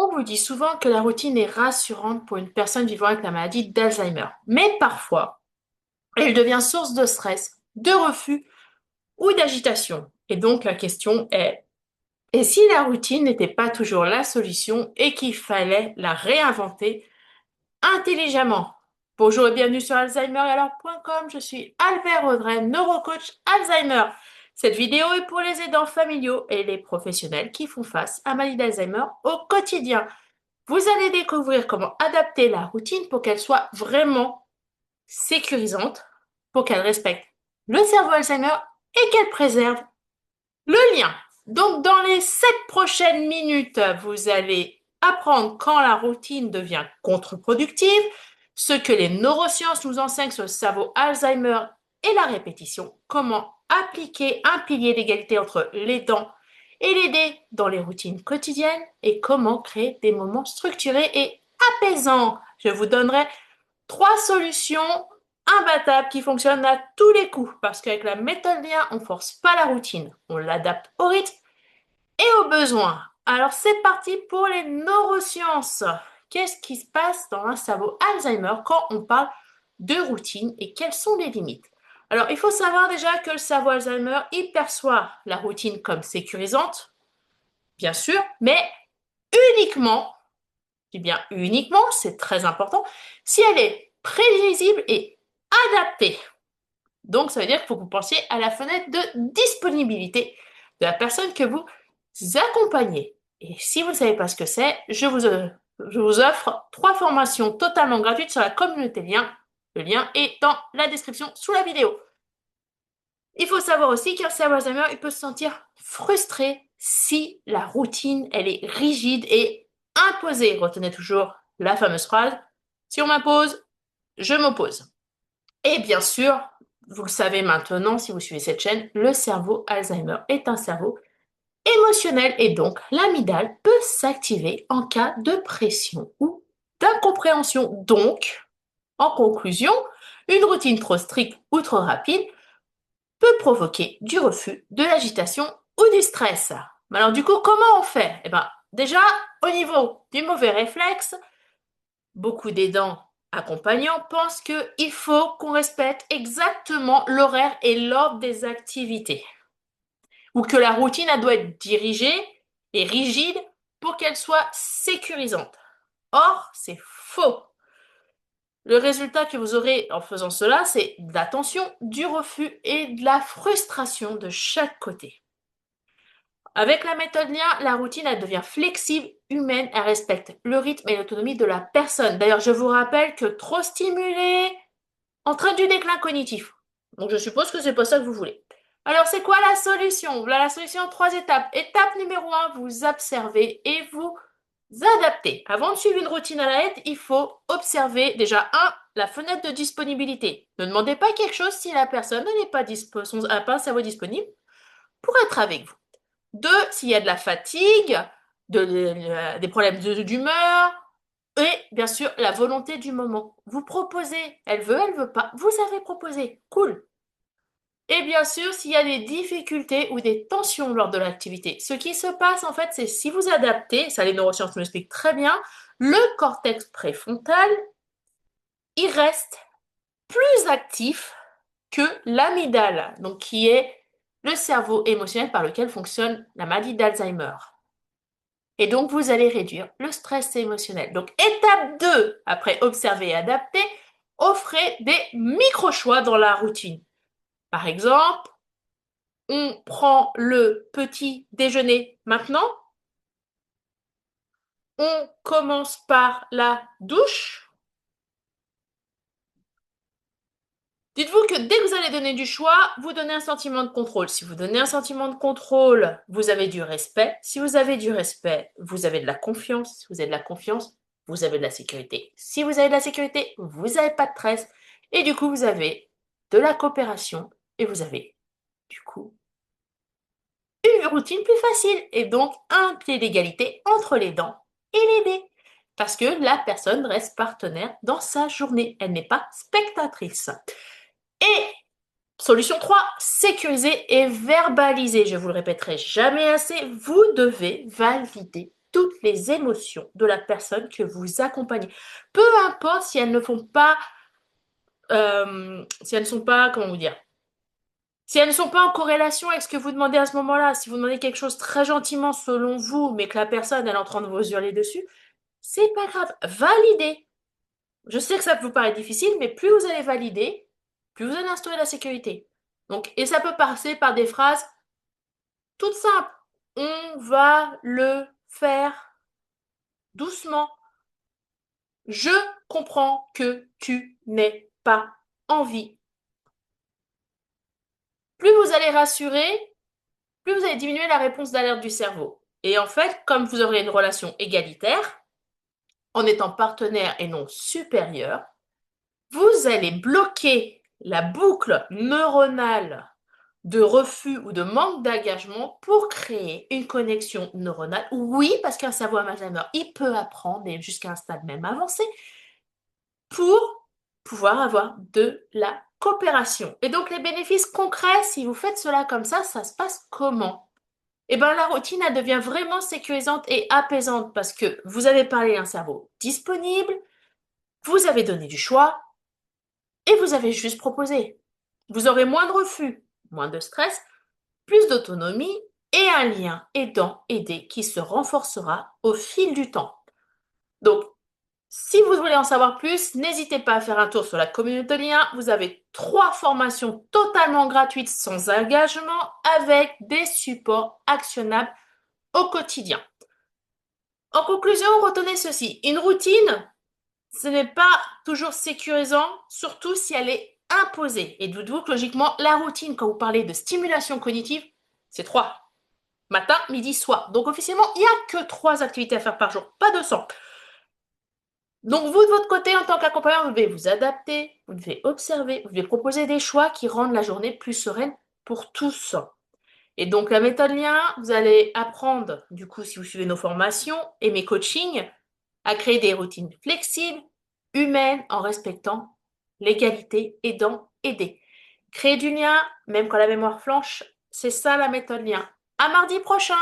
On vous dit souvent que la routine est rassurante pour une personne vivant avec la maladie d'Alzheimer. Mais parfois, elle devient source de stress, de refus ou d'agitation. Et donc la question est, et si la routine n'était pas toujours la solution et qu'il fallait la réinventer intelligemment? Bonjour et bienvenue sur alzheimer-et-alors.com. Je suis Albert Audrey, neurocoach Alzheimer. Cette vidéo est pour les aidants familiaux et les professionnels qui font face à la maladie d'Alzheimer au quotidien. Vous allez découvrir comment adapter la routine pour qu'elle soit vraiment sécurisante, pour qu'elle respecte le cerveau Alzheimer et qu'elle préserve le lien. Donc, dans les 7 prochaines minutes, vous allez apprendre quand la routine devient contre-productive, ce que les neurosciences nous enseignent sur le cerveau Alzheimer et la répétition, comment appliquer un pilier d'égalité entre l'aidant et l'aider dans les routines quotidiennes et comment créer des moments structurés et apaisants. Je vous donnerai 3 solutions imbattables qui fonctionnent à tous les coups parce qu'avec la méthode lien, on force pas la routine, on l'adapte au rythme et aux besoins. Alors c'est parti pour les neurosciences. Qu'est-ce qui se passe dans un cerveau Alzheimer quand on parle de routine et quelles sont les limites? Alors il faut savoir déjà que le cerveau Alzheimer, il perçoit la routine comme sécurisante, bien sûr, mais uniquement, je dis bien uniquement, c'est très important, si elle est prévisible et adaptée. Donc ça veut dire qu'il faut que vous pensiez à la fenêtre de disponibilité de la personne que vous accompagnez. Et si vous ne savez pas ce que c'est, je vous offre 3 formations totalement gratuites sur la communauté lien. Le lien est dans la description sous la vidéo. Il faut savoir aussi qu'un cerveau Alzheimer, il peut se sentir frustré si la routine, elle est rigide et imposée. Retenez toujours la fameuse phrase, si on m'impose, je m'oppose. Et bien sûr, vous le savez maintenant, si vous suivez cette chaîne, le cerveau Alzheimer est un cerveau émotionnel et donc l'amygdale peut s'activer en cas de pression ou d'incompréhension. Donc, en conclusion, une routine trop stricte ou trop rapide peut provoquer du refus, de l'agitation ou du stress. Mais alors du coup, comment on fait? Eh bien, déjà, au niveau du mauvais réflexe, beaucoup d'aidants accompagnants pensent qu'il faut qu'on respecte exactement l'horaire et l'ordre des activités, ou que la routine elle doit être dirigée et rigide pour qu'elle soit sécurisante. Or, c'est faux. Le résultat que vous aurez en faisant cela, c'est de la tension, du refus et de la frustration de chaque côté. Avec la méthode lien, la routine elle devient flexible, humaine, elle respecte le rythme et l'autonomie de la personne. D'ailleurs, je vous rappelle que trop stimulé entraîne du déclin cognitif. Donc je suppose que c'est pas ça que vous voulez. Alors c'est quoi la solution? Voilà la solution en 3 étapes. Étape numéro 1, vous observez et vous adaptez. Avant de suivre une routine à la lettre, il faut observer déjà la fenêtre de disponibilité. Ne demandez pas quelque chose si la personne n'est pas n'a pas un cerveau disponible pour être avec vous. 2, s'il y a de la fatigue, des problèmes d'humeur, et bien sûr, la volonté du moment. Vous proposez, elle veut pas, vous avez proposé, cool. Et bien sûr, s'il y a des difficultés ou des tensions lors de l'activité. Ce qui se passe en fait, c'est si vous adaptez, ça les neurosciences me l'expliquent très bien, le cortex préfrontal, il reste plus actif que l'amygdale, donc qui est le cerveau émotionnel par lequel fonctionne la maladie d'Alzheimer. Et donc, vous allez réduire le stress émotionnel. Donc, étape 2, après observer et adapter, offrez des micro-choix dans la routine. Par exemple, on prend le petit déjeuner maintenant, on commence par la douche. Dites-vous que dès que vous allez donner du choix, vous donnez un sentiment de contrôle. Si vous donnez un sentiment de contrôle, vous avez du respect. Si vous avez du respect, vous avez de la confiance. Si vous avez de la confiance, vous avez de la sécurité. Si vous avez de la sécurité, vous n'avez pas de stress. Et du coup, vous avez de la coopération et vous avez, du coup, une routine plus facile. Et donc, un pied d'égalité entre les dents et l'aider. Parce que la personne reste partenaire dans sa journée. Elle n'est pas spectatrice. Et solution 3, sécuriser et verbaliser. Je vous le répéterai jamais assez, vous devez valider toutes les émotions de la personne que vous accompagnez. Peu importe si elles ne font pas, si elles ne sont pas, comment vous dire, si elles ne sont pas en corrélation avec ce que vous demandez à ce moment-là, si vous demandez quelque chose très gentiment selon vous, mais que la personne elle est en train de vous hurler dessus, c'est pas grave. Validez. Je sais que ça vous paraît difficile, mais plus vous allez valider, plus vous allez instaurer la sécurité. Donc, et ça peut passer par des phrases toutes simples. On va le faire doucement. Je comprends que tu n'aies pas envie. Plus vous allez rassurer, plus vous allez diminuer la réponse d'alerte du cerveau. Et en fait, comme vous aurez une relation égalitaire, en étant partenaire et non supérieur, vous allez bloquer la boucle neuronale de refus ou de manque d'engagement pour créer une connexion neuronale. Oui, parce qu'un cerveau Alzheimer, il peut apprendre, et jusqu'à un stade même avancé, pour pouvoir avoir de la coopération. Et donc les bénéfices concrets, si vous faites cela comme ça se passe comment? Eh bien, la routine, elle devient vraiment sécurisante et apaisante parce que vous avez parlé à un cerveau disponible, vous avez donné du choix et vous avez juste proposé. Vous aurez moins de refus, moins de stress, plus d'autonomie et un lien aidant-aidé qui se renforcera au fil du temps. Donc, si vous voulez en savoir plus, n'hésitez pas à faire un tour sur la communauté lien. Vous avez 3 formations totalement gratuites sans engagement avec des supports actionnables au quotidien. En conclusion, retenez ceci. Une routine, ce n'est pas toujours sécurisant, surtout si elle est imposée. Et dites-vous que logiquement, la routine, quand vous parlez de stimulation cognitive, c'est 3. Matin, midi, soir. Donc officiellement, il n'y a que 3 activités à faire par jour, pas 200. Donc vous, de votre côté, en tant qu'accompagnant, vous devez vous adapter, vous devez observer, vous devez proposer des choix qui rendent la journée plus sereine pour tous. Et donc la méthode lien, vous allez apprendre, du coup, si vous suivez nos formations et mes coachings, à créer des routines flexibles, humaines, en respectant l'égalité, aidant, aider. Créer du lien, même quand la mémoire flanche, c'est ça la méthode lien. À mardi prochain!